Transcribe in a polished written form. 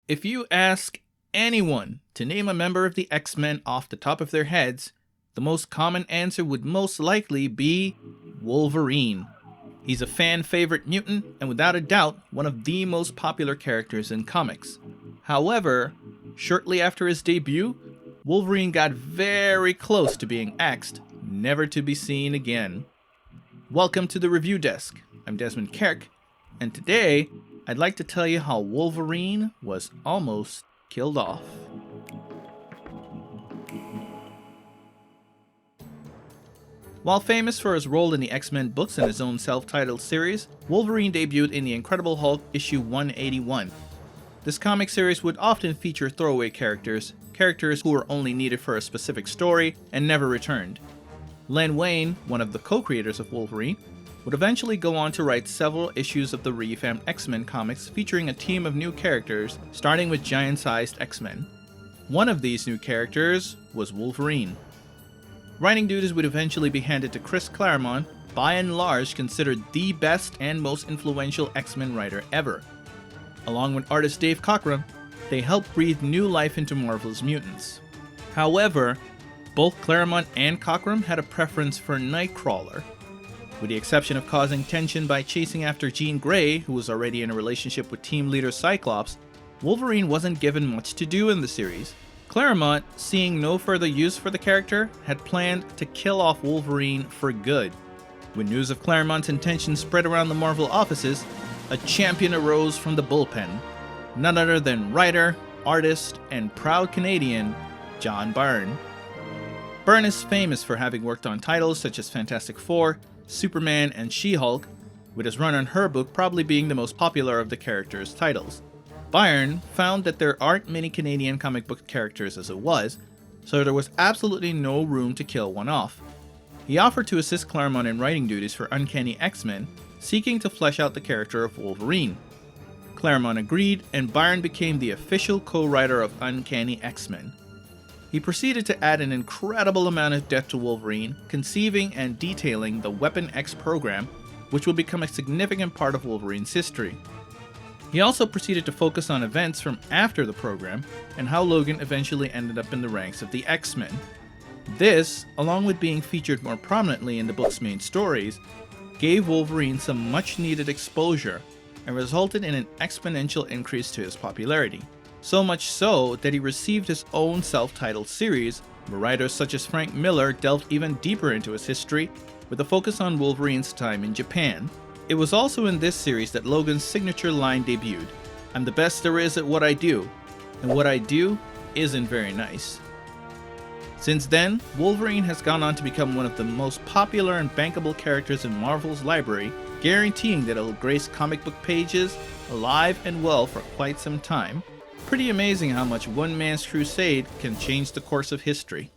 If you ask anyone to name a member of the X-Men off the top of their heads, the most common answer would most likely be Wolverine. He's a fan favorite mutant and without a doubt one of the most popular characters in comics. However, shortly after his debut, Wolverine got very close to being axed, never to be seen again. Welcome to the Review Desk. I'm Desmond Kirk, and today I'd like to tell you how Wolverine was almost killed off. While famous for his role in the X-Men books and his own self-titled series, Wolverine debuted in The Incredible Hulk issue 181. This comic series would often feature throwaway characters who were only needed for a specific story and never returned. Len Wein, one of the co-creators of Wolverine, would eventually go on to write several issues of the revamped X-Men comics featuring a team of new characters, starting with giant-sized X-Men. One of these new characters was Wolverine. Writing duties would eventually be handed to Chris Claremont, by and large considered the best and most influential X-Men writer ever. Along with artist Dave Cockrum, they helped breathe new life into Marvel's mutants. However, both Claremont and Cockrum had a preference for Nightcrawler. With the exception of causing tension by chasing after Jean Grey, who was already in a relationship with team leader Cyclops, Wolverine wasn't given much to do in the series. Claremont, seeing no further use for the character, had planned to kill off Wolverine for good. When news of Claremont's intentions spread around the Marvel offices, a champion arose from the bullpen, none other than writer, artist, and proud Canadian, John Byrne. Byrne is famous for having worked on titles such as Fantastic Four, Superman, and She-Hulk, with his run on her book probably being the most popular of the characters' titles. Byrne found that there aren't many Canadian comic book characters as it was, so there was absolutely no room to kill one off. He offered to assist Claremont in writing duties for Uncanny X-Men, seeking to flesh out the character of Wolverine. Claremont agreed, and Byrne became the official co-writer of Uncanny X-Men. He proceeded to add an incredible amount of depth to Wolverine, conceiving and detailing the Weapon X program, which would become a significant part of Wolverine's history. He also proceeded to focus on events from after the program and how Logan eventually ended up in the ranks of the X-Men. This, along with being featured more prominently in the book's main stories, gave Wolverine some much-needed exposure and resulted in an exponential increase to his popularity. So much so that he received his own self-titled series, where writers such as Frank Miller delved even deeper into his history with a focus on Wolverine's time in Japan. It was also in this series that Logan's signature line debuted, "I'm the best there is at what I do, and what I do isn't very nice." Since then, Wolverine has gone on to become one of the most popular and bankable characters in Marvel's library, guaranteeing that it'll grace comic book pages alive and well for quite some time. Pretty amazing how much one man's crusade can change the course of history.